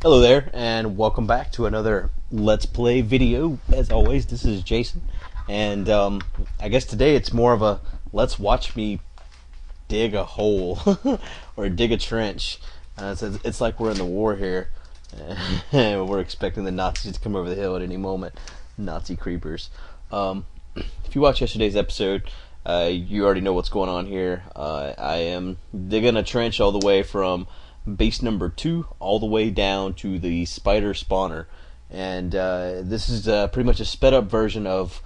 Hello there, and welcome back to another Let's Play video. As always, this is Jason, and I guess today it's more of a let's watch me dig a hole or dig a trench. It's like we're in the war here, and we're expecting the Nazis to come over the hill at any moment. Nazi creepers. If you watched yesterday's episode, you already know what's going on here. I am digging a trench all the way from base number 2 all the way down to the spider spawner, and this is pretty much a sped up version of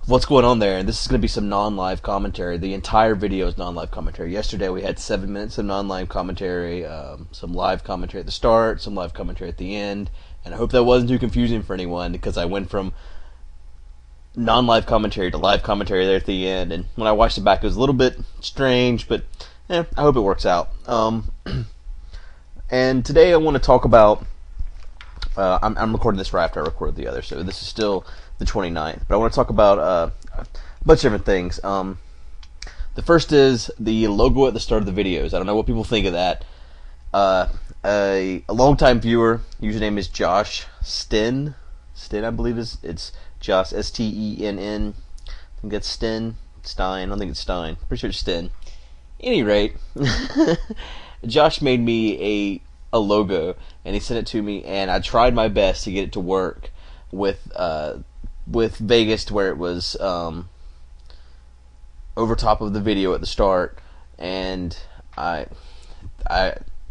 what's going on there, and this is going to be some non-live commentary. The entire video is non-live commentary. Yesterday we had 7 minutes of non-live commentary, some live commentary at the start, some live commentary at the end, and I hope that wasn't too confusing for anyone, because I went from non-live commentary to live commentary there at the end, and when I watched it back it was a little bit strange, but I hope it works out. And today I want to talk about, I'm recording this right after I recorded the other, so this is still the 29th, but I want to talk about a bunch of different things. The first is the logo at the start of the videos. I don't know what people think of that. A longtime viewer, username is Josh Sten, I believe it's Josh, S-T-E-N-N, I think that's Stein, I don't think it's Stein, pretty sure it's Sten. At any rate, Josh made me a logo, and he sent it to me, and I tried my best to get it to work with Vegas to where it was over top of the video at the start, and I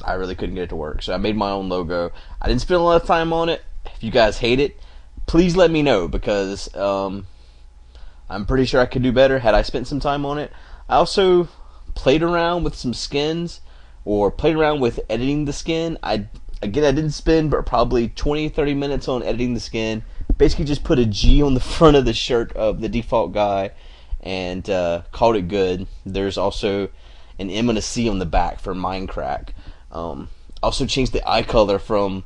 really couldn't get it to work, so I made my own logo. I didn't spend a lot of time on it. If you guys hate it, please let me know, because I'm pretty sure I could do better had I spent some time on it. I also played around with some skins, or played around with editing the skin. I didn't spend but probably 20-30 minutes on editing the skin. Basically just put a G on the front of the shirt of the default guy and called it good. There's also an M and a C on the back for MindCrack. Also changed the eye color from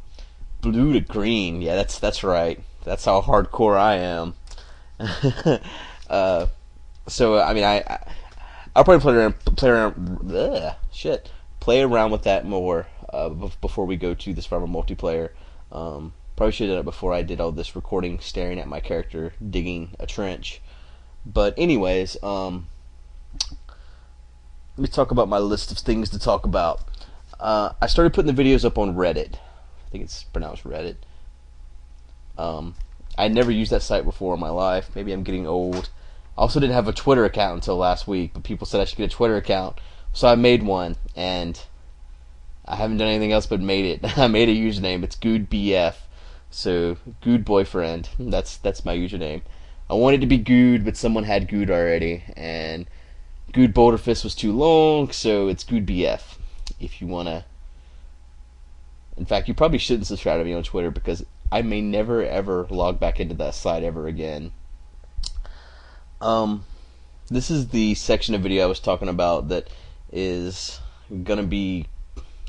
blue to green. Yeah, that's right. That's how hardcore I am. So I mean, I'll probably play around with that more before we go to the survival multiplayer. Probably should have done it before I did all this recording, staring at my character digging a trench. But anyways, let me talk about my list of things to talk about. I started putting the videos up on Reddit. I think it's pronounced Reddit. I never used that site before in my life. Maybe I'm getting old. I also didn't have a Twitter account until last week, but people said I should get a Twitter account, so I made one, and I haven't done anything else but made it. I made a username. It's GuudeBF, so GuudeBoyfriend. That's my username. I wanted to be Guud, but someone had Guud already, and GuudeBoulderfist was too long, so it's GuudeBF. If you wanna, in fact, you probably shouldn't subscribe to me on Twitter, because I may never ever log back into that site ever again. This is the section of video I was talking about that is gonna be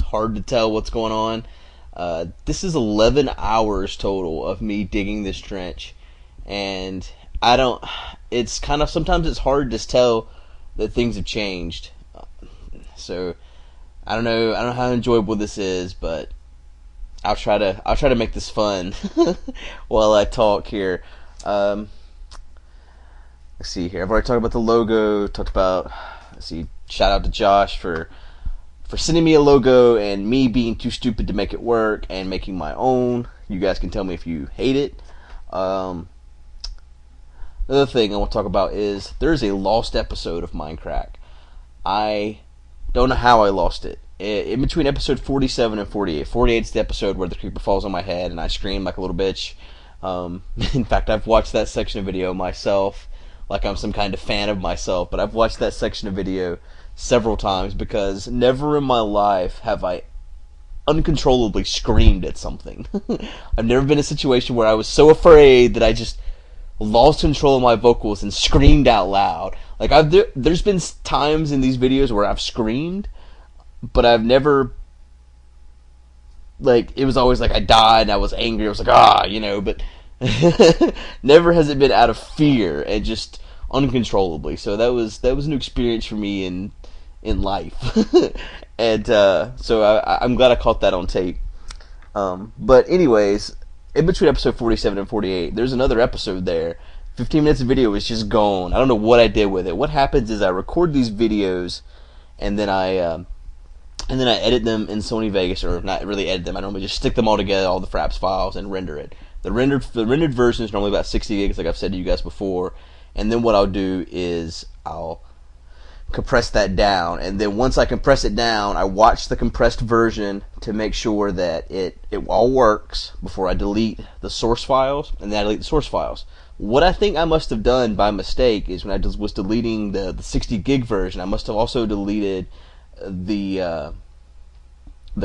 hard to tell what's going on. This is 11 hours total of me digging this trench, and it's kind of, sometimes it's hard to tell that things have changed. So I don't know how enjoyable this is, but I'll try to make this fun while I talk here. Let's see here. I've already talked about the logo. Talked about, shout out to Josh for sending me a logo and me being too stupid to make it work and making my own. You guys can tell me if you hate it. Another thing I want to talk about is there's a lost episode of MindCrack. I don't know how I lost it. In between episode 47 and 48. 48 is the episode where the creeper falls on my head and I scream like a little bitch. In fact, I've watched that section of video myself, like I'm some kind of fan of myself, but I've watched that section of video several times, because never in my life have I uncontrollably screamed at something. I've never been in a situation where I was so afraid that I just lost control of my vocals and screamed out loud. Like, there's been times in these videos where I've screamed, but I've never, like, it was always like I died and I was angry. I was like, but never has it been out of fear and just uncontrollably. So that was a new experience for me in life. And so I'm glad I caught that on tape. But anyways, in between episode 47 and 48, there's another episode there. 15 minutes of video is just gone. I don't know what I did with it. What happens is I record these videos, and then I edit them in Sony Vegas, or not really edit them. I normally just stick them all together, all the Fraps files, and render it. The rendered version is normally about 60 gigs, like I've said to you guys before. And then what I'll do is I'll compress that down, and then once I compress it down, I watch the compressed version to make sure that it all works before I delete the source files, and then I delete the source files. What I think I must have done by mistake is when I was deleting the 60 gig version, I must have also deleted the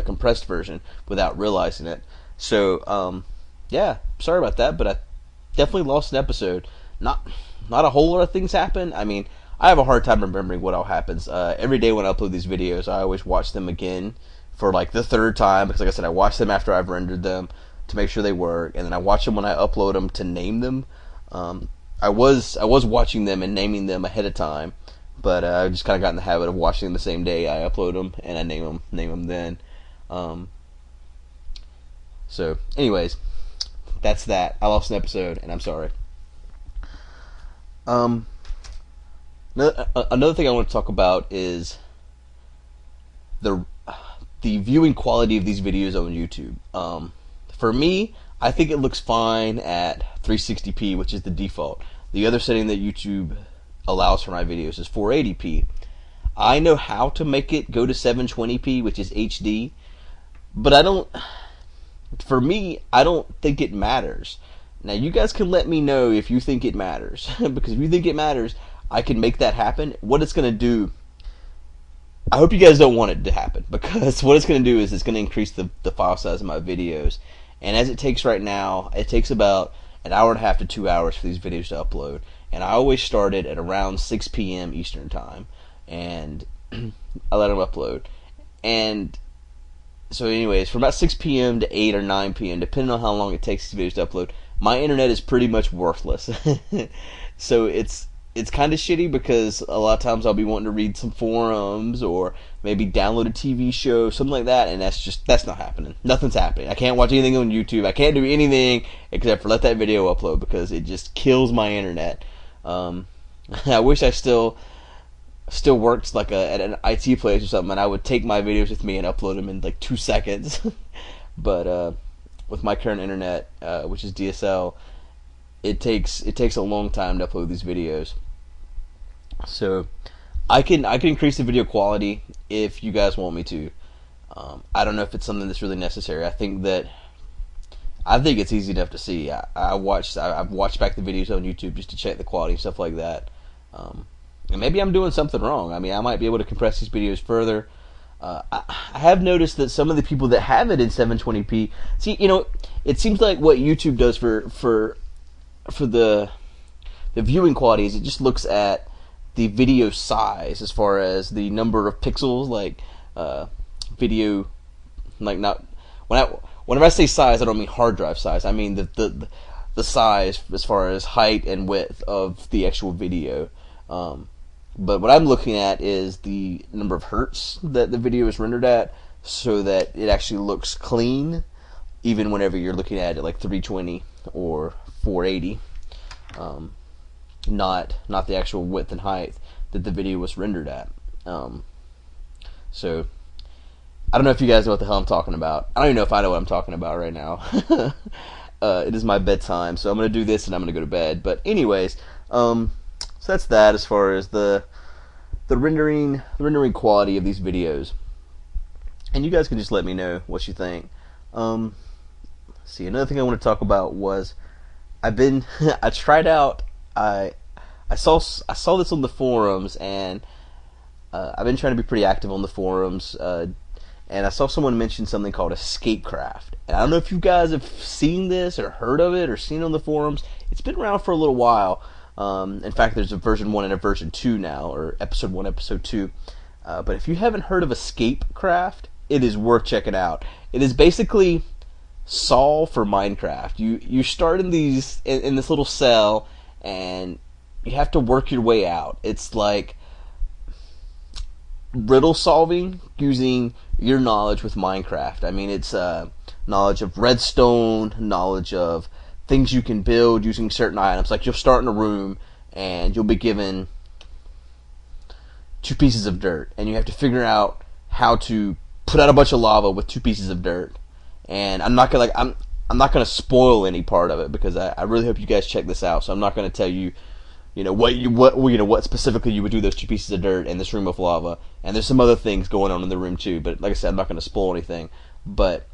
compressed version without realizing it. So yeah, sorry about that, but I definitely lost an episode. Not a whole lot of things happen. I mean, I have a hard time remembering what all happens. Every day when I upload these videos, I always watch them again for like the third time, because like I said, I watch them after I've rendered them to make sure they work, and then I watch them when I upload them to name them. I was watching them and naming them ahead of time, but I just kind of got in the habit of watching them the same day I upload them, and I name them then. So anyways, that's that. I lost an episode, and I'm sorry. Another thing I want to talk about is the viewing quality of these videos on YouTube. For me, I think it looks fine at 360p, which is the default. The other setting that YouTube allows for my videos is 480p. I know how to make it go to 720p, which is HD, but for me, I don't think it matters. Now, you guys can let me know if you think it matters, because if you think it matters, I can make that happen. What it's going to do, I hope you guys don't want it to happen, because what it's going to do is it's going to increase the file size of my videos. And as it takes right now, it takes about an hour and a half to 2 hours for these videos to upload. And I always start it at around 6 p.m. Eastern Time, and I let them upload. And so anyways, from about 6 p.m. to 8 or 9 p.m., depending on how long it takes these videos to upload, my internet is pretty much worthless. So it's kind of shitty, because a lot of times I'll be wanting to read some forums or maybe download a TV show, something like that, and that's not happening. Nothing's happening. I can't watch anything on YouTube. I can't do anything except for let that video upload, because it just kills my internet. I wish I still worked like at an IT place or something, and I would take my videos with me and upload them in like 2 seconds. But with my current internet, which is DSL, it takes a long time to upload these videos. So I can increase the video quality if you guys want me to. I don't know if it's something that's really necessary. I think it's easy enough to see. I've watched back the videos on YouTube just to check the quality and stuff like that. And maybe I'm doing something wrong. I mean, I might be able to compress these videos further. I have noticed that some of the people that have it in 720p, see, it seems like what YouTube does for the viewing quality is it just looks at the video size as far as the number of pixels, like video, like not whenever I say size, I don't mean hard drive size. I mean the size as far as height and width of the actual video. But what I'm looking at is the number of hertz that the video is rendered at, so that it actually looks clean, even whenever you're looking at it like 320 or 480. Not the actual width and height that the video was rendered at. So I don't know if you guys know what the hell I'm talking about. I don't even know if I know what I'm talking about right now. It is my bedtime, so I'm gonna do this and I'm gonna go to bed. But anyways, so that's that as far as the rendering quality of these videos. And you guys can just let me know what you think. See, another thing I want to talk about was I tried out. I saw this on the forums, and I've been trying to be pretty active on the forums. And I saw someone mention something called Escapecraft. And I don't know if you guys have seen this or heard of it or seen it on the forums. It's been around for a little while. In fact, there's a version 1 and a version 2 now, or episode 1, episode 2. But if you haven't heard of Escapecraft, it is worth checking out. It is basically Saw for Minecraft. You start in this little cell, and you have to work your way out. It's like riddle solving using your knowledge with Minecraft. I mean, it's knowledge of redstone, knowledge of things you can build using certain items. Like, you'll start in a room and you'll be given 2 pieces of dirt, and you have to figure out how to put out a bunch of lava with 2 pieces of dirt. And I'm not gonna spoil any part of it, because I really hope you guys check this out. So I'm not gonna tell you, what specifically you would do those 2 pieces of dirt in this room of lava. And there's some other things going on in the room too. But like I said, I'm not gonna spoil anything. But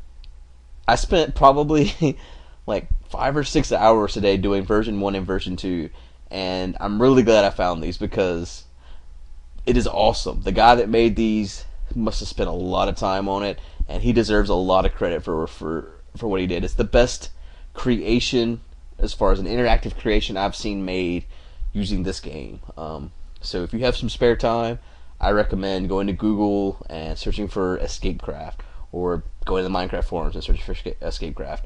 I spent probably like 5 or 6 hours a day doing version 1 and version 2, and I'm really glad I found these, because it is awesome. The guy that made these must have spent a lot of time on it, and he deserves a lot of credit for what he did. It's the best creation, as far as an interactive creation, I've seen made using this game. So if you have some spare time, I recommend going to Google and searching for Escapecraft, or going to the Minecraft forums and searching for Escapecraft.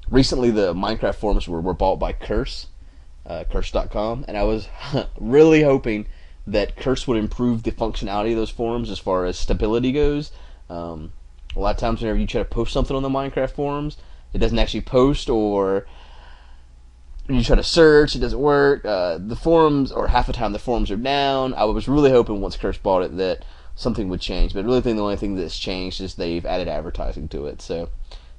Recently, the Minecraft forums were bought by Curse.com, and I was really hoping that Curse would improve the functionality of those forums as far as stability goes. A lot of times whenever you try to post something on the Minecraft forums, it doesn't actually post, or when you try to search, it doesn't work. The forums, or half the time the forums are down. I was really hoping once Curse bought it that something would change, but I really think the only thing that's changed is they've added advertising to it. So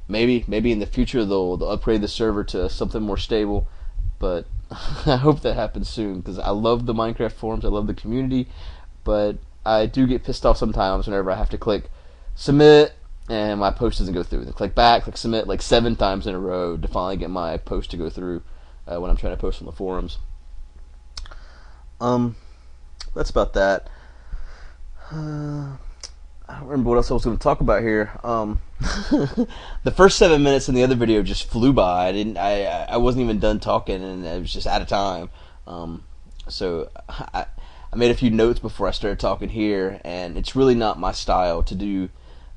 maybe in the future they'll upgrade the server to something more stable, but I hope that happens soon, because I love the Minecraft forums, I love the community, but I do get pissed off sometimes whenever I have to click submit and my post doesn't go through. Then click back, click submit like 7 times in a row to finally get my post to go through when I'm trying to post on the forums. That's about that. I don't remember what else I was going to talk about here. The first 7 minutes in the other video just flew by. I wasn't even done talking, and I was just out of time. So I made a few notes before I started talking here, and it's really not my style to do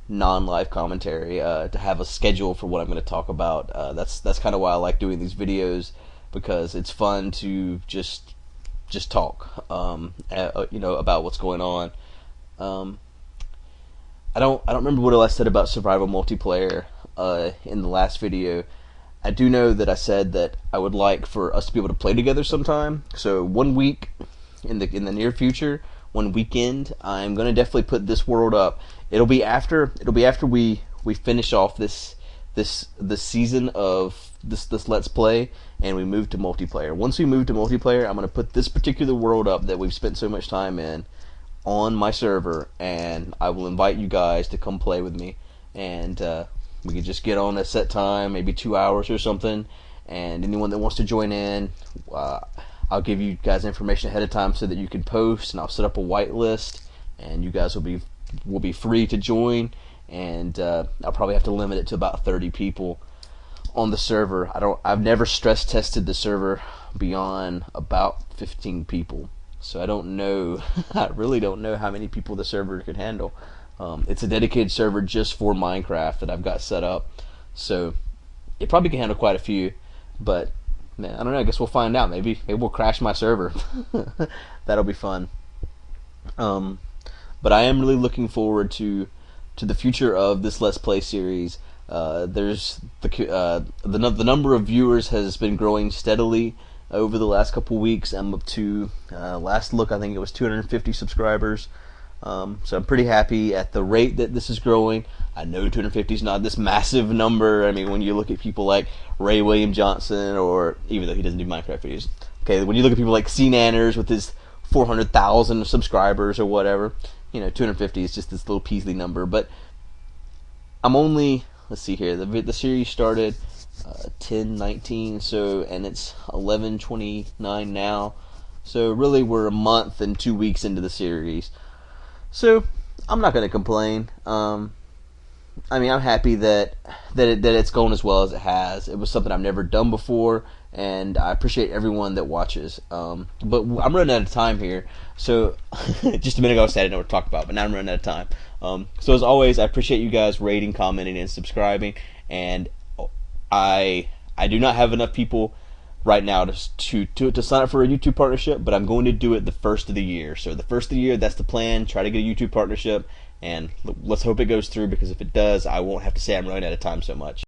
non-live commentary, to have a schedule for what I'm going to talk about. That's kind of why I like doing these videos, because it's fun to just talk, about what's going on. I don't remember what else I said about survival multiplayer in the last video. I do know that I said that I would like for us to be able to play together sometime. So one week in the near future, one weekend, I'm gonna definitely put this world up. It'll be after we finish off this season of this Let's Play, and we move to multiplayer. Once we move to multiplayer, I'm gonna put this particular world up that we've spent so much time in on my server, and I will invite you guys to come play with me, and we can just get on a set time, maybe 2 hours or something, and anyone that wants to join in, I'll give you guys information ahead of time so that you can post, and I'll set up a whitelist, and you guys will be free to join, and I'll probably have to limit it to about 30 people on the server. I've never stress tested the server beyond about 15 people. So I don't know, I really don't know how many people the server could handle. It's a dedicated server just for Minecraft that I've got set up. So it probably can handle quite a few, but man, I don't know, I guess we'll find out. Maybe we'll crash my server. That'll be fun. But I am really looking forward to the future of this Let's Play series. There's the number of viewers has been growing steadily over the last couple weeks. I'm up to, last look, I think it was 250 subscribers. So I'm pretty happy at the rate that this is growing. I know 250 is not this massive number. I mean, when you look at people like Ray William Johnson, or even though he doesn't do Minecraft videos, okay, when you look at people like C Nanners with his 400,000 subscribers or whatever, 250 is just this little Peasley number. But I'm only, let's see here, the series started 10/19, and it's 11/29 now. So really, we're a month and 2 weeks into the series. So I'm not going to complain. I mean, I'm happy that it's going as well as it has. It was something I've never done before, and I appreciate everyone that watches. But I'm running out of time here. So just a minute ago I said I didn't know what to talk about, but now I'm running out of time. So as always, I appreciate you guys rating, commenting, and subscribing. And I do not have enough people right now to sign up for a YouTube partnership, but I'm going to do it the first of the year. So the first of the year, that's the plan. Try to get a YouTube partnership, and let's hope it goes through, because if it does, I won't have to say I'm running out of time so much.